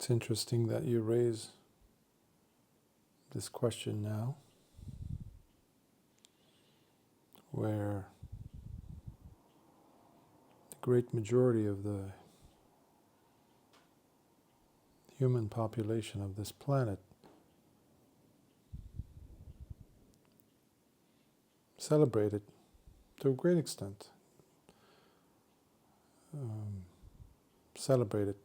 It's interesting that you raise this question now, where the great majority of the human population of this planet celebrated, to a great extent, celebrated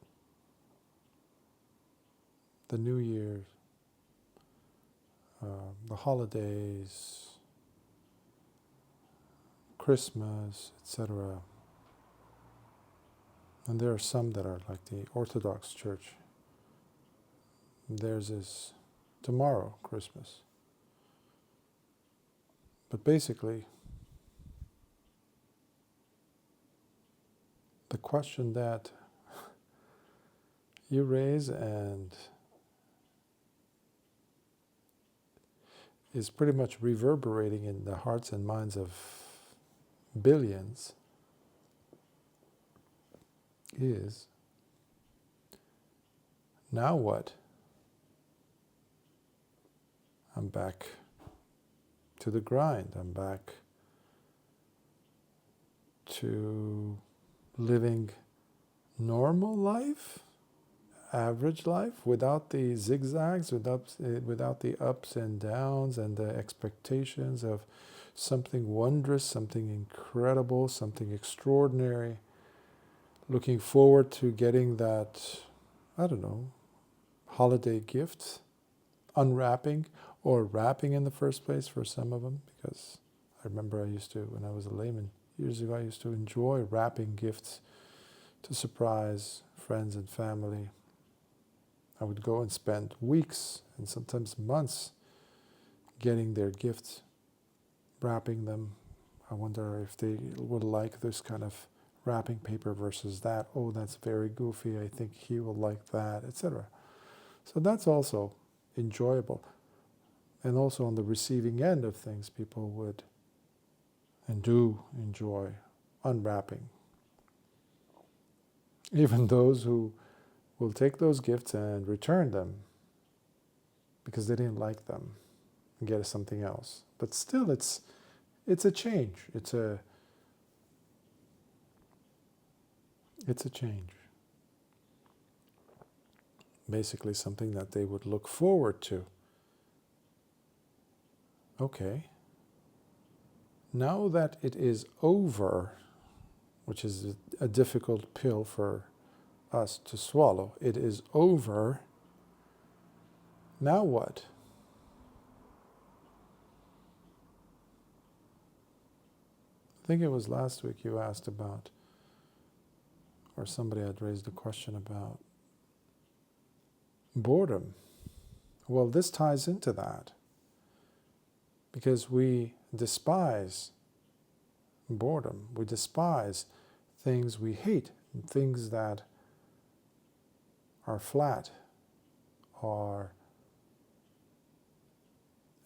the New Year, the holidays, Christmas, etc. And there are some that are like the Orthodox Church. Theirs is tomorrow, Christmas. But basically, the question that you raise and is pretty much reverberating in the hearts and minds of billions is, now what? I'm back to the grind. I'm back to living normal life, average life, without the zigzags, without the ups and downs and the expectations of something wondrous, something incredible, something extraordinary, looking forward to getting that, I don't know, holiday gift, unwrapping or wrapping in the first place for some of them, because I remember I used to, when I was a layman, years ago, I used to enjoy wrapping gifts to surprise friends and family. I would go and spend weeks and sometimes months getting their gifts, wrapping them. I wonder if they would like this kind of wrapping paper versus that. Oh, that's very goofy. I think he will like that, etc. So that's also enjoyable. And also on the receiving end of things, people would and do enjoy unwrapping. Even those who will take those gifts and return them because they didn't like them and get something else. But still, it's a change. It's a change. Basically something that they would look forward to. Okay. Now that it is over, which is a difficult pill for us to swallow, it is over, now what? I think it was last week you asked about, or somebody had raised a question about boredom. Well, this ties into that, because we despise boredom. We despise things we hate, things that are flat, are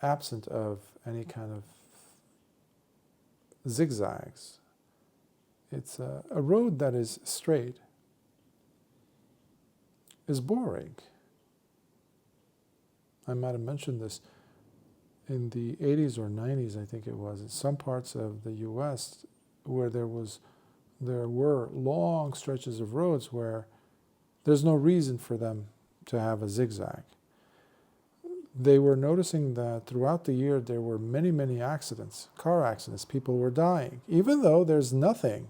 absent of any kind of zigzags. It's a road that is straight is boring. I might have mentioned this in the 80s or 90s, I think it was, in some parts of the US where there were long stretches of roads where there's no reason for them to have a zigzag. They were noticing that throughout the year there were many, many accidents, car accidents, people were dying, even though there's nothing.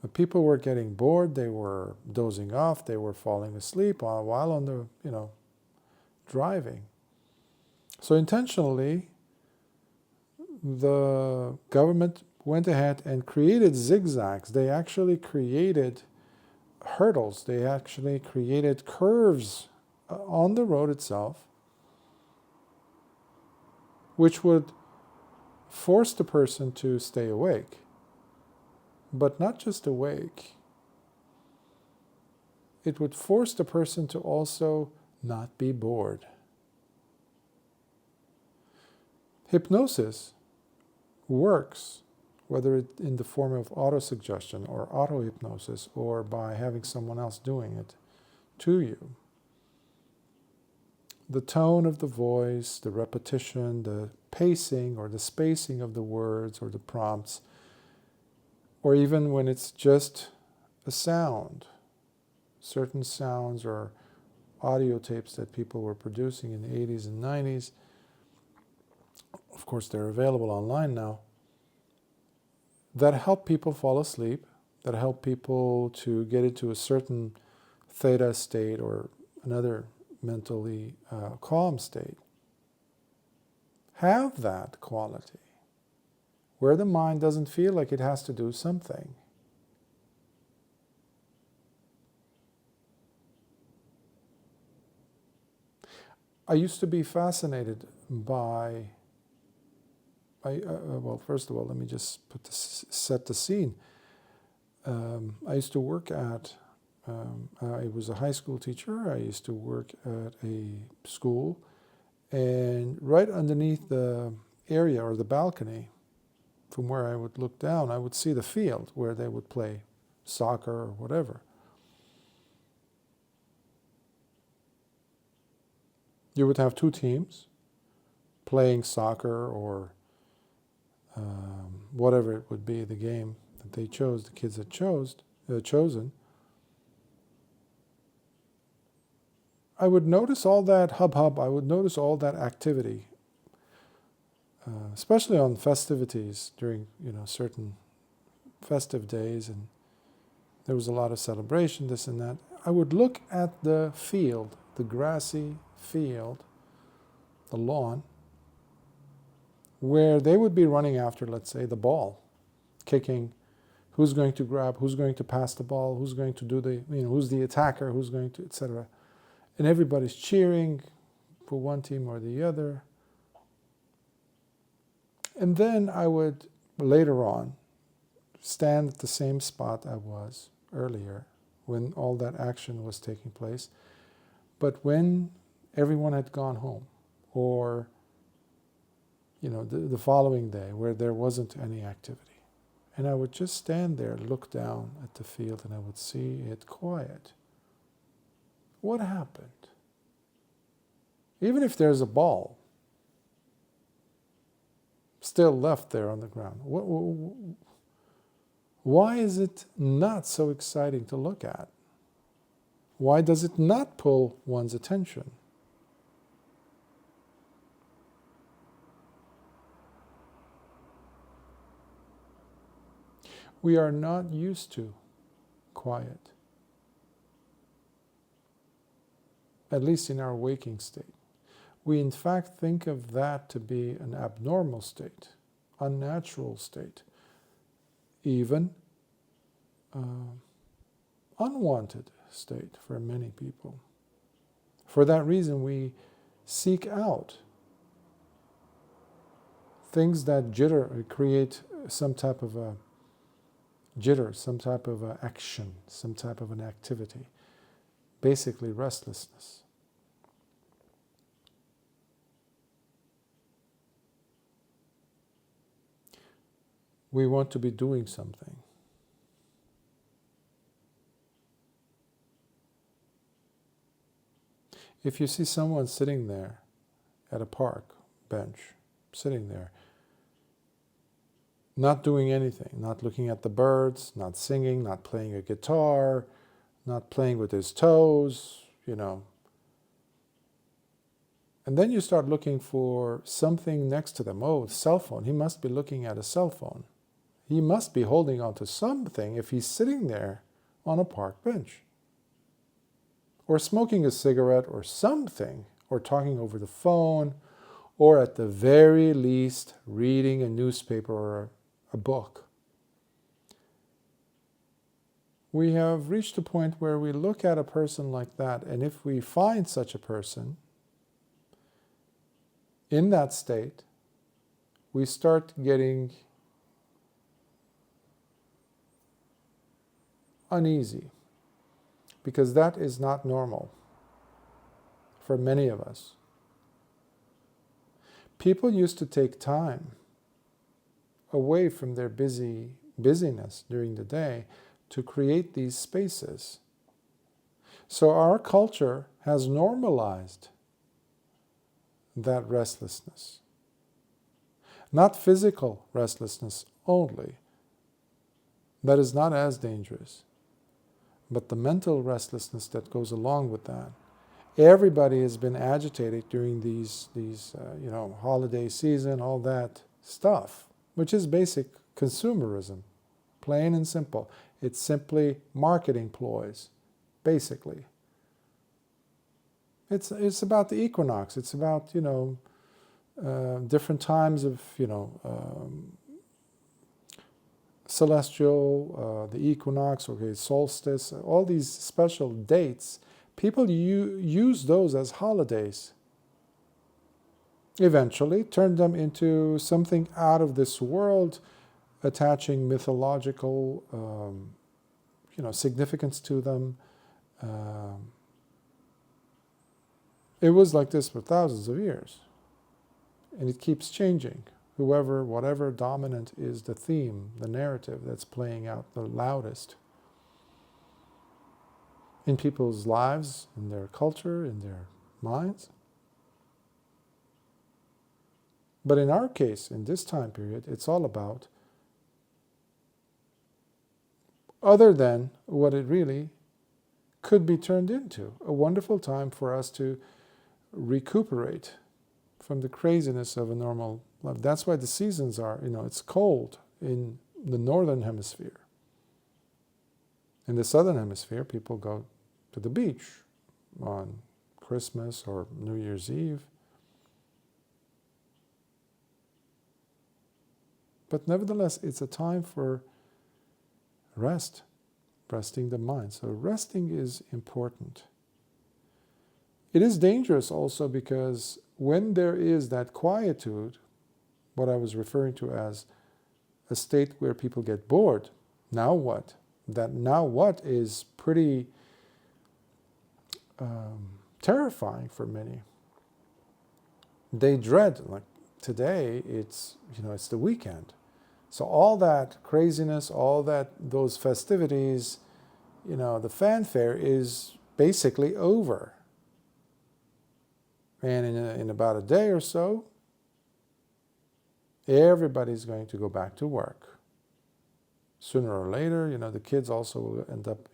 But people were getting bored, they were dozing off, they were falling asleep while on the, driving. So intentionally, the government went ahead and created zigzags. They actually created hurdles. They actually created curves on the road itself, which would force the person to stay awake. But not just awake. It would force the person to also not be bored. Hypnosis works whether it in the form of auto-suggestion or auto-hypnosis or by having someone else doing it to you. The tone of the voice, the repetition, the pacing or the spacing of the words or the prompts, or even when it's just a sound, certain sounds or audio tapes that people were producing in the 80s and 90s. Of course, they're available online now. That help people fall asleep, that help people to get into a certain theta state or another mentally calm state. Have that quality, where the mind doesn't feel like it has to do something. I used to be fascinated by, well, first of all, let me just set the scene. I used to work at, I was a high school teacher. I used to work at a school, and right underneath the area or the balcony, from where I would look down, I would see the field where they would play soccer or whatever. You would have two teams playing soccer or whatever it would be, the game that they chose, the kids had chosen. I would notice all that hubbub, I would notice all that activity, especially on festivities during, certain festive days, and there was a lot of celebration, this and that. I would look at the field, the grassy field, the lawn, where they would be running after, let's say, the ball, kicking, who's going to grab, who's going to pass the ball, who's going to do the, who's the attacker, who's going to, etc. And everybody's cheering for one team or the other. And then I would, later on, stand at the same spot I was earlier, when all that action was taking place, but when everyone had gone home, or the following day where there wasn't any activity. And I would just stand there, look down at the field, and I would see it quiet. What happened? Even if there's a ball still left there on the ground, why is it not so exciting to look at? Why does it not pull one's attention? We are not used to quiet, at least in our waking state. We in fact think of that to be an abnormal state, unnatural state, even unwanted state for many people. For that reason, we seek out things that jitter, create some type of a jitter, some type of a action, some type of an activity, basically restlessness. We want to be doing something. If you see someone sitting there at a park bench, sitting there, not doing anything, not looking at the birds, not singing, not playing a guitar, not playing with his toes, and then you start looking for something next to them. Oh, cell phone. He must be looking at a cell phone. He must be holding on to something if he's sitting there on a park bench, or smoking a cigarette or something, or talking over the phone, or at the very least reading a newspaper or a book. We have reached a point where we look at a person like that, and if we find such a person in that state, we start getting uneasy, because that is not normal for many of us. People used to take time away from their busyness during the day to create these spaces. So our culture has normalized that restlessness. Not physical restlessness only, that is not as dangerous, but the mental restlessness that goes along with that. Everybody has been agitated during these holiday season, all that stuff, which is basic consumerism, plain and simple. It's simply marketing ploys, basically. It's about the equinox. It's about different times of celestial, the equinox, solstice, all these special dates. People use those as holidays. Eventually, turn them into something out of this world, attaching mythological, significance to them. It was like this for thousands of years, and it keeps changing. Whatever dominant is the theme, the narrative that's playing out the loudest in people's lives, in their culture, in their minds. But in our case, in this time period, it's all about other than what it really could be turned into. A wonderful time for us to recuperate from the craziness of a normal life. That's why the seasons are, it's cold in the northern hemisphere. In the southern hemisphere, people go to the beach on Christmas or New Year's Eve. But nevertheless, it's a time for rest, resting the mind. So resting is important. It is dangerous also because when there is that quietude, what I was referring to as a state where people get bored, now what? That now what is pretty terrifying for many. They dread, like today, it's the weekend. So all that craziness, all those festivities, the fanfare is basically over. And in about a day or so, everybody's going to go back to work. Sooner or later, the kids also will end up,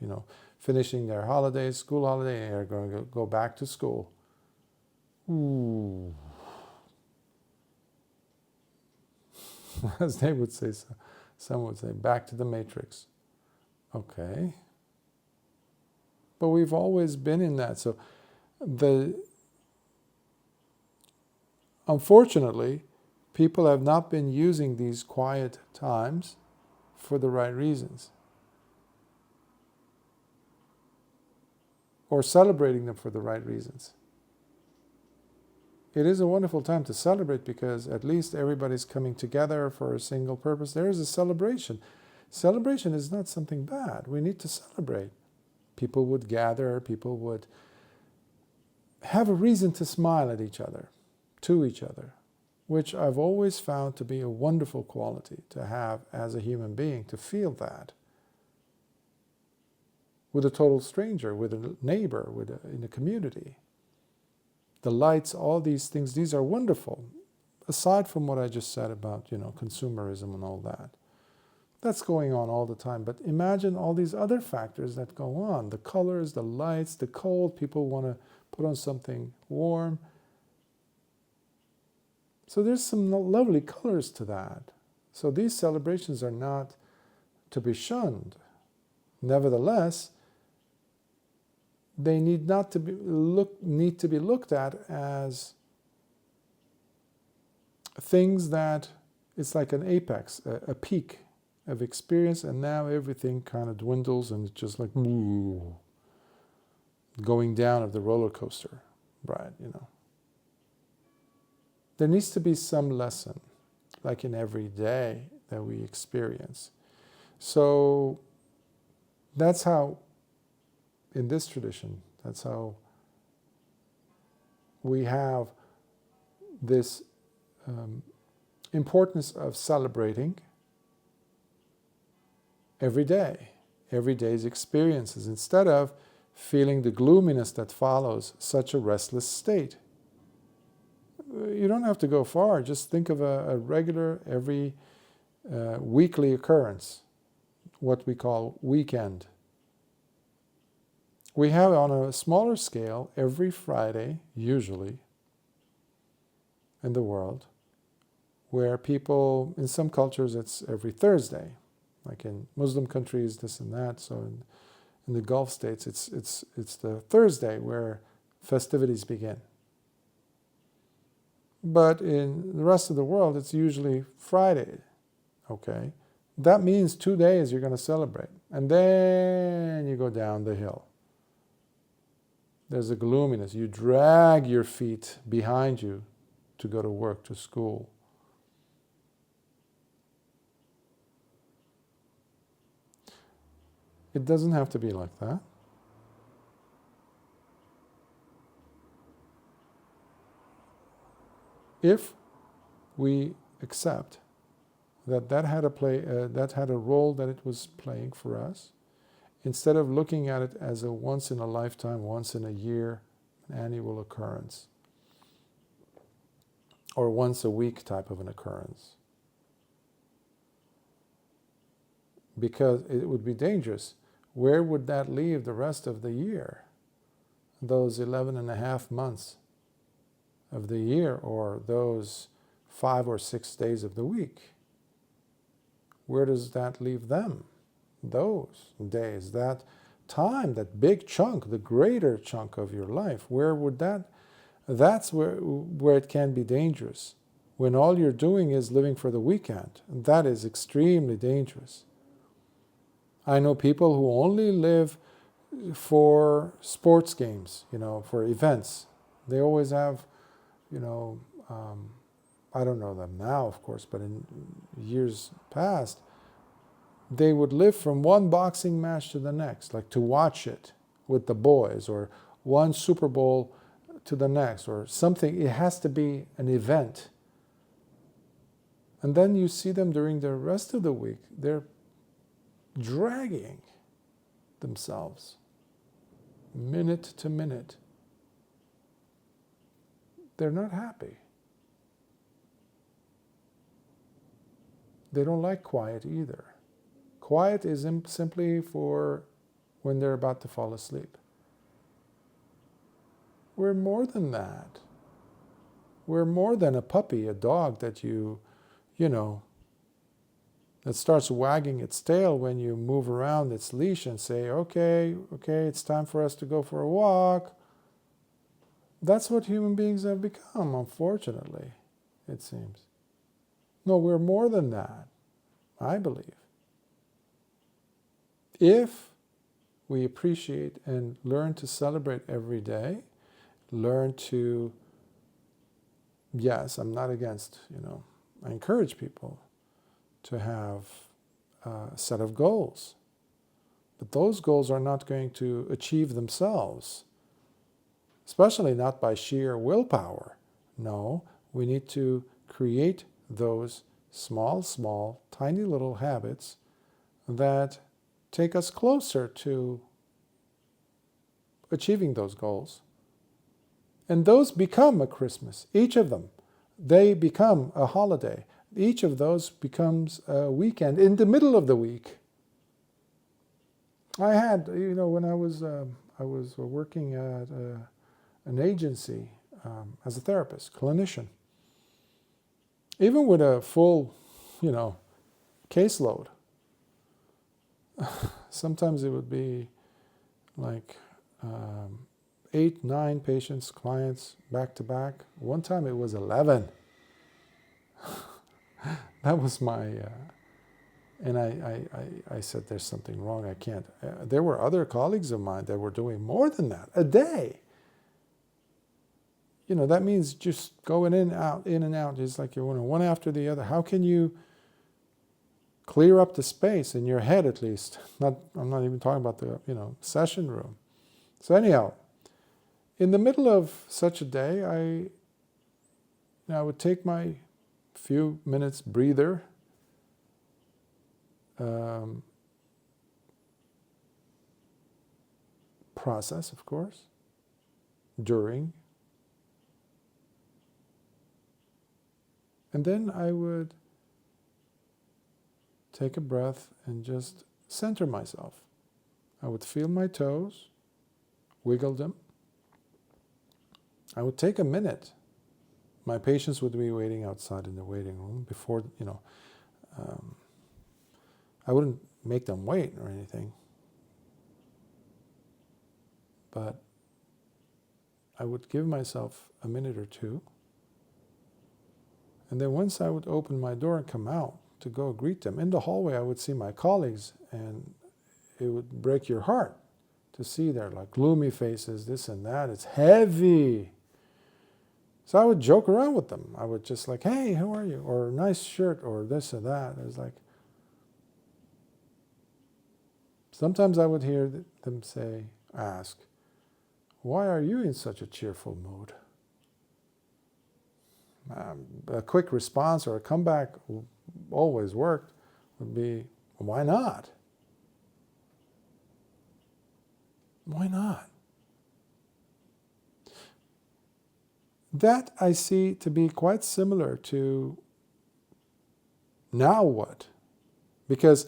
finishing their holidays, school holiday, and they're going to go back to school. Ooh. As they would say, some would say, back to the Matrix. Okay. But we've always been in that. So unfortunately, people have not been using these quiet times for the right reasons, or celebrating them for the right reasons. It is a wonderful time to celebrate because at least everybody's coming together for a single purpose. There is a celebration. Celebration is not something bad. We need to celebrate. People would gather, people would have a reason to smile at each other, to each other, which I've always found to be a wonderful quality to have as a human being, to feel that. With a total stranger, with a neighbor, in a community. The lights, all these things, these are wonderful. Aside from what I just said about, consumerism and all that. That's going on all the time. But imagine all these other factors that go on. The colors, the lights, the cold. People want to put on something warm. So there's some lovely colors to that. So these celebrations are not to be shunned. Nevertheless, they need to be looked at as things that it's like an apex, a peak of experience, and now everything kind of dwindles and it's just like going down of the roller coaster, right? There needs to be some lesson, like in every day that we experience. So that's how, in this tradition, that's how we have this importance of celebrating every day, every day's experiences, instead of feeling the gloominess that follows such a restless state. You don't have to go far. Just think of a regular, every weekly occurrence, what we call weekend. We have on a smaller scale every Friday, usually, in the world, where people, in some cultures it's every Thursday, like in Muslim countries, this and that. So in the Gulf states, it's the Thursday where festivities begin. But in the rest of the world, it's usually Friday, okay? That means 2 days you're going to celebrate. And then you go down the hill. There's a gloominess. You drag your feet behind you to go to work, to school. It doesn't have to be like that. If we accept that had a role that it was playing for us, instead of looking at it as a once in a lifetime, once in a year, an annual occurrence, or once a week type of an occurrence, because it would be dangerous. Where would that leave the rest of the year? Those 11 and a half months of the year, or those 5 or 6 days of the week. Where does that leave them? Those days, that time, that big chunk, the greater chunk of your life, where would that's where it can be dangerous. When all you're doing is living for the weekend, that is extremely dangerous. I know people who only live for sports games, for events. They always have, I don't know them now, of course, but in years past, they would live from one boxing match to the next, like to watch it with the boys, or one Super Bowl to the next, or something. It has to be an event. And then you see them during the rest of the week. They're dragging themselves minute to minute. They're not happy. They don't like quiet either. Quiet is simply for when they're about to fall asleep. We're more than that. We're more than a puppy, a dog that that starts wagging its tail when you move around its leash and say, okay, it's time for us to go for a walk. That's what human beings have become, unfortunately, it seems. No, we're more than that, I believe. If we appreciate and learn to celebrate every day, learn to, yes, I'm not against, I encourage people to have a set of goals. But those goals are not going to achieve themselves, especially not by sheer willpower. No, we need to create those small, tiny little habits that take us closer to achieving those goals. And those become a Christmas, each of them. They become a holiday. Each of those becomes a weekend in the middle of the week. I had, when I was working at an agency as a therapist, clinician. Even with a full, caseload, sometimes it would be like 8, 9 patients, clients, back to back. One time it was 11. That was my, and I said, there's something wrong, I can't. There were other colleagues of mine that were doing more than that, a day. That means just going in and out, just like you're one after the other. How can you clear up the space in your head, at least? I'm not even talking about the, session room. So anyhow, in the middle of such a day, I would take my few minutes breather, process, of course, during. And then I would take a breath and just center myself. I would feel my toes, wiggle them. I would take a minute. My patients would be waiting outside in the waiting room before, I wouldn't make them wait or anything. But I would give myself a minute or two. And then once I would open my door and come out to go greet them, in the hallway I would see my colleagues, and it would break your heart to see their like gloomy faces, this and that. It's heavy. So I would joke around with them. I would just like, hey, how are you? Or nice shirt, or this or that. It was like, sometimes I would hear them ask, why are you in such a cheerful mood? A quick response or a comeback always worked would be, why not? Why not? That I see to be quite similar to now what? Because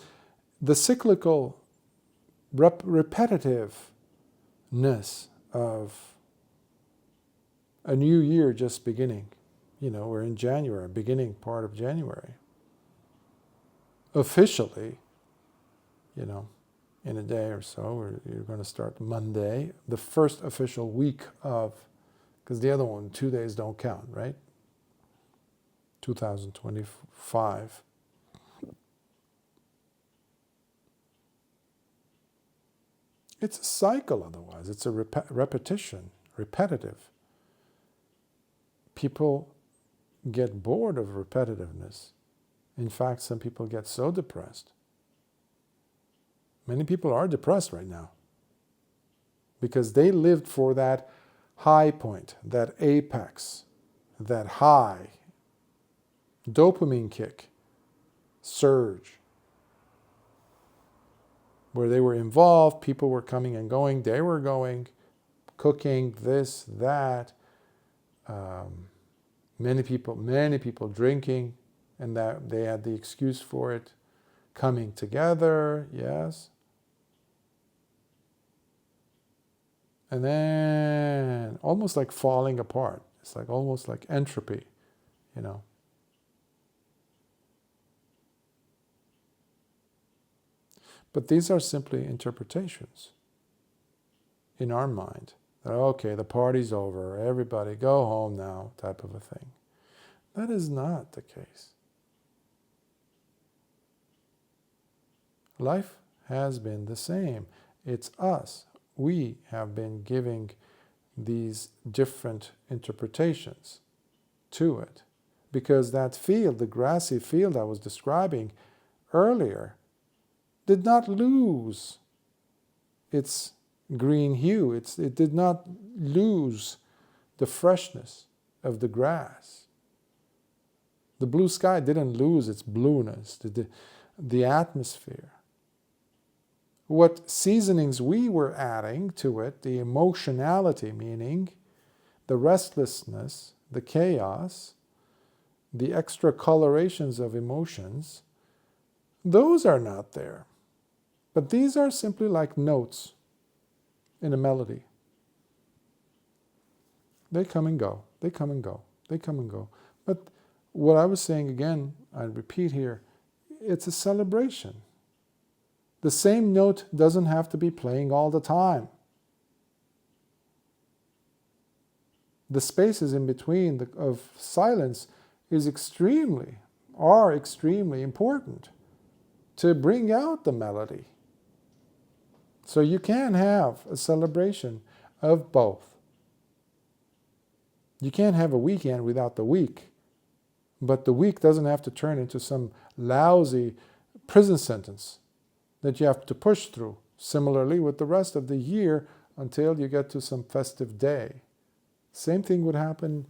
the cyclical repetitiveness of a new year just beginning. We're in January, beginning part of January. Officially, in a day or so, you're going to start Monday, the first official week of, because the other 2 days don't count, right? 2025. It's a cycle otherwise. It's a repetition, repetitive. People get bored of repetitiveness. In fact, some people get so depressed. Many people are depressed right now because they lived for that high point, that apex, that high, dopamine kick, surge, where they were involved, people were coming and going, they were going, cooking, this, that, many people drinking, and that they had the excuse for it, coming together, yes. And then almost like falling apart. It's like almost like entropy, But these are simply interpretations in our mind. That, okay, the party's over, everybody go home now, type of a thing. That is not the case. Life has been the same. It's us. We have been giving these different interpretations to it. Because that field, the grassy field I was describing earlier, did not lose its green hue. It did not lose the freshness of the grass. The blue sky didn't lose its blueness, the atmosphere. What seasonings we were adding to it, the emotionality, meaning the restlessness, the chaos, the extra colorations of emotions, those are not there. But these are simply like notes in a melody. They come and go, they come and go, they come and go. But what I was saying again, I repeat here, it's a celebration. The same note doesn't have to be playing all the time. The spaces in between of silence are extremely important to bring out the melody. So you can have a celebration of both. You can't have a weekend without the week, but the week doesn't have to turn into some lousy prison sentence that you have to push through. Similarly with the rest of the year until you get to some festive day. Same thing would happen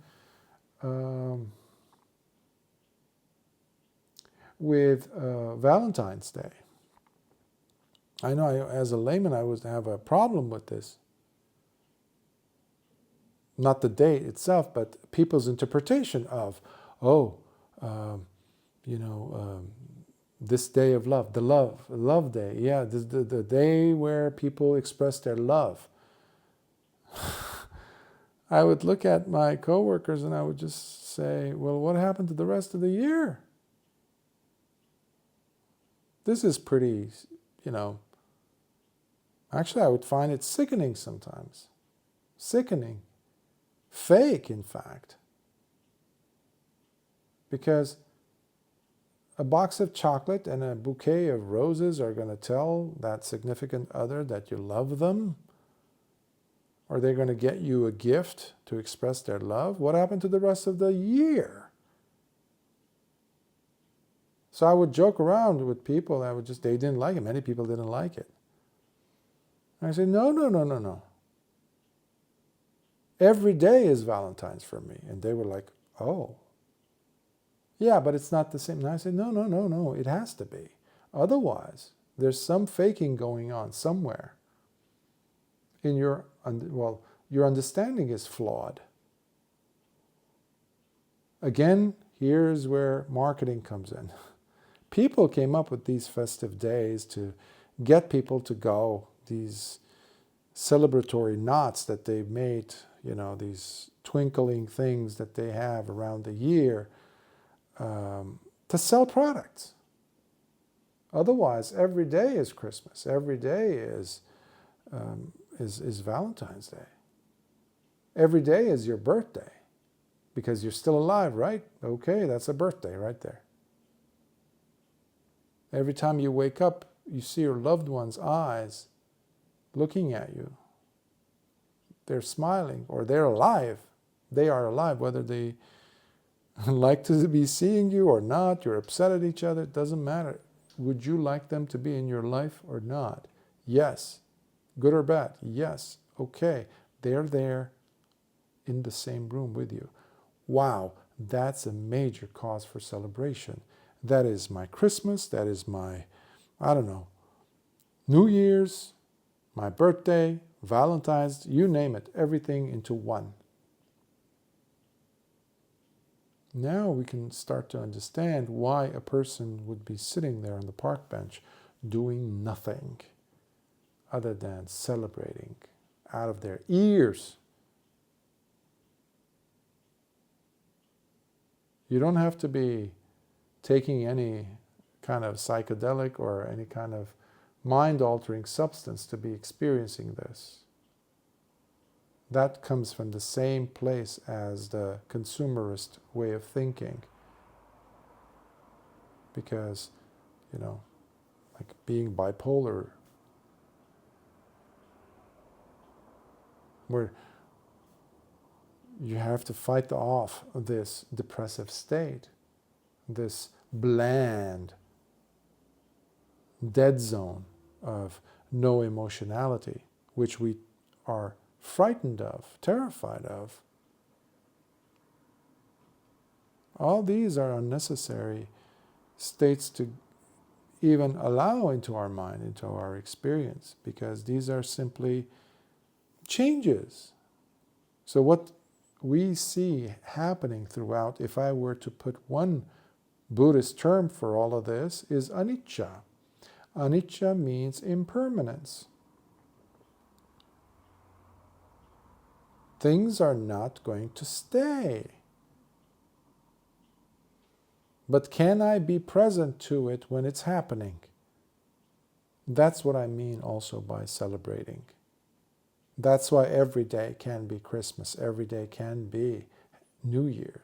with Valentine's Day. I know as a layman I would have a problem with this not the date itself, but people's interpretation of, oh, um, this day of love, the love day, yeah, the day where people express their love. I would look at my coworkers and I would just say, well, what happened to the rest of the year? This is pretty, actually I would find it sickening sometimes. Sickening. Fake, in fact. Because a box of chocolate and a bouquet of roses are going to tell that significant other that you love them? Are they going to get you a gift to express their love? What happened to the rest of the year? So I would joke around with people. They didn't like it. Many people didn't like it. And I said, no. Every day is Valentine's for me. And they were like, oh. Yeah, but it's not the same. And I said, no. It has to be. Otherwise, there's some faking going on somewhere. Your understanding is flawed. Again, here's where marketing comes in. People came up with these festive days to get people to go, these celebratory knots that they've made, these twinkling things that they have around the year to sell products. Otherwise, every day is Christmas. Every day is Valentine's Day. Every day is your birthday because you're still alive, right? Okay, that's a birthday right there. Every time you wake up, you see your loved one's eyes looking at you. They're smiling, or they're alive. They are alive, whether they like to be seeing you or not. You're upset at each other. It doesn't matter. Would you like them to be in your life or not? Yes. Good or bad? Yes. Okay. They're there in the same room with you. Wow, that's a major cause for celebration. That is my Christmas. That is my, New Year's, my birthday, Valentine's, you name it, everything into one. Now we can start to understand why a person would be sitting there on the park bench doing nothing other than celebrating out of their ears. You don't have to be taking any kind of psychedelic or any kind of mind-altering substance to be experiencing this. That comes from the same place as the consumerist way of thinking. Because, like being bipolar, where you have to fight off this depressive state, this bland, dead zone of no emotionality, which we are frightened of, terrified of. All these are unnecessary states to even allow into our mind, into our experience, because these are simply changes. So what we see happening throughout, if I were to put one Buddhist term for all of this, is anicca. Anicca means impermanence. Things are not going to stay. But can I be present to it when it's happening? That's what I mean also by celebrating. That's why every day can be Christmas. Every day can be New Year.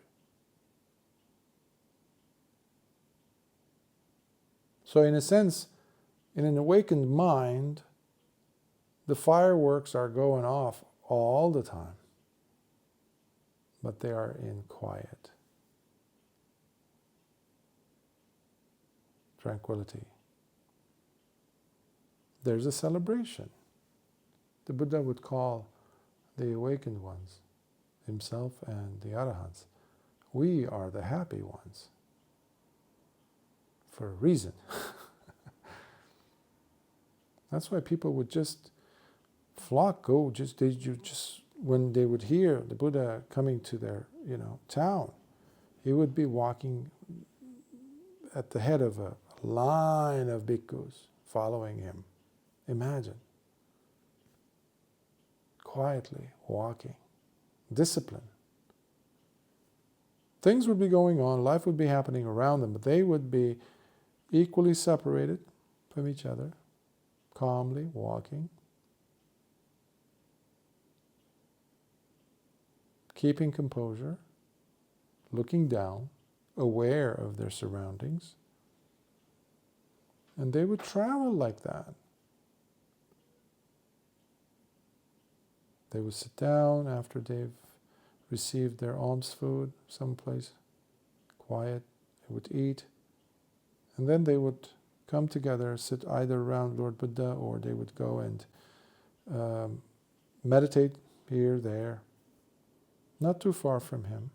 So in a sense, in an awakened mind, the fireworks are going off all the time. But they are in quiet. Tranquility. There's a celebration. The Buddha would call the awakened ones, himself and the Arahants, we are the happy ones. For a reason. That's why people would just flock, you just when they would hear the Buddha coming to their, town, he would be walking at the head of a line of bhikkhus following him. Imagine. Quietly walking. Discipline. Things would be going on, life would be happening around them, but they would be equally separated from each other, calmly walking, keeping composure, looking down, aware of their surroundings. And they would travel like that. They would sit down after they've received their alms food someplace quiet. They would eat. And then they would come together, sit either around Lord Buddha, or they would go and meditate here, there, not too far from him.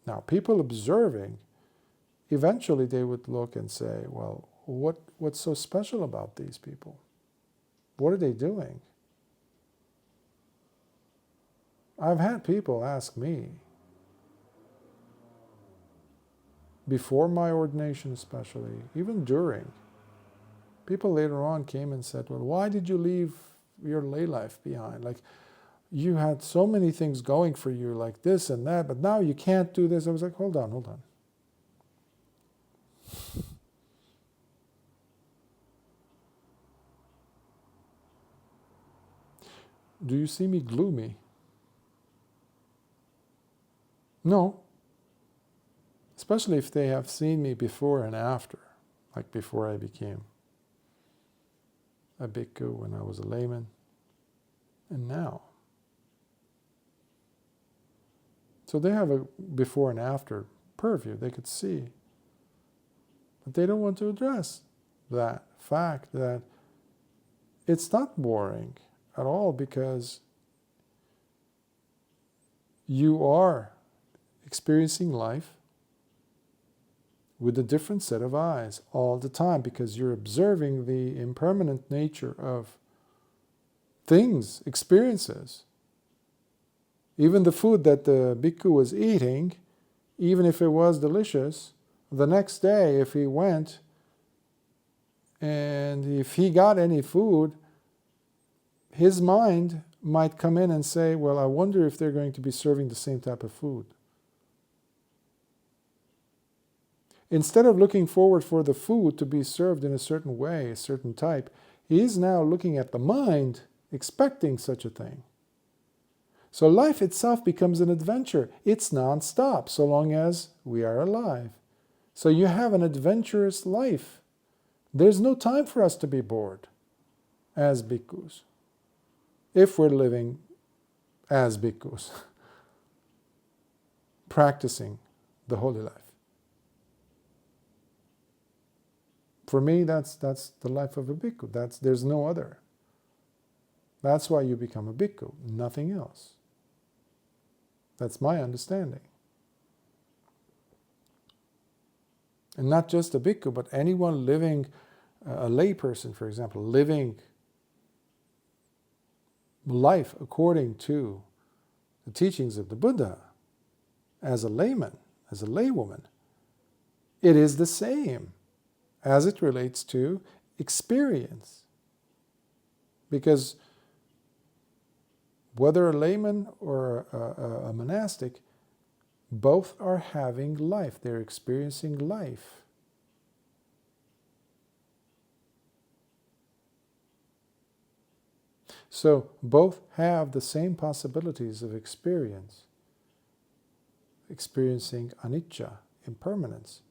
Now, people observing, eventually they would look and say, well, what's so special about these people? What are they doing? I've had people ask me, before my ordination especially, even during, people later on came and said, well, why did you leave your lay life behind? Like, you had so many things going for you, like this and that, but now you can't do this. I was like, hold on. Do you see me gloomy? No. Especially if they have seen me before and after, like before I became a bhikkhu, when I was a layman, and now. So they have a before and after purview, they could see. But they don't want to address that fact that it's not boring at all, because you are experiencing life with a different set of eyes all the time, because you're observing the impermanent nature of things, experiences. Even the food that the bhikkhu was eating, even if it was delicious, the next day if he went and if he got any food, his mind might come in and say, well, I wonder if they're going to be serving the same type of food. Instead of looking forward for the food to be served in a certain way, a certain type, he is now looking at the mind, expecting such a thing. So life itself becomes an adventure. It's non-stop, so long as we are alive. So you have an adventurous life. There's no time for us to be bored as bhikkhus, if we're living as bhikkhus, practicing the holy life. For me, that's the life of a bhikkhu. There's no other. That's why you become a bhikkhu, nothing else. That's my understanding. And not just a bhikkhu, but anyone living, a lay person, for example, living life according to the teachings of the Buddha, as a layman, as a laywoman, it is the same as it relates to experience. Because whether a layman or a monastic, both are having life. They're experiencing life. So both have the same possibilities of experience, experiencing anicca, impermanence.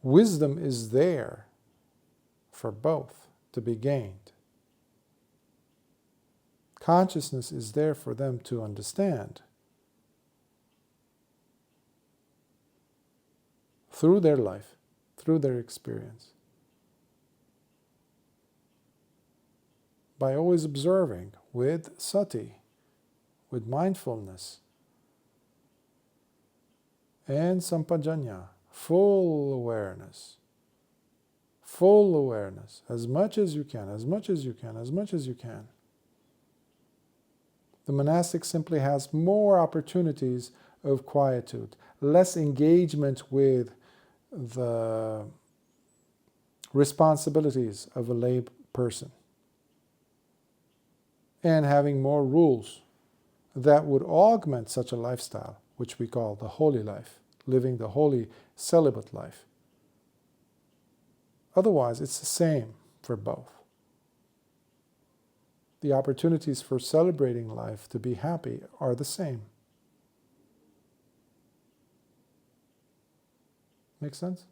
Wisdom is there for both to be gained. Consciousness is there for them to understand through their life, through their experience. By always observing with sati, with mindfulness, and sampajanya, full awareness, full awareness, as much as you can, as much as you can, as much as you can. The monastic simply has more opportunities of quietude, less engagement with the responsibilities of a lay person, and having more rules that would augment such a lifestyle, which we call the holy life, living the holy celibate life. Otherwise, it's the same for both. The opportunities for celebrating life, to be happy, are the same. Make sense?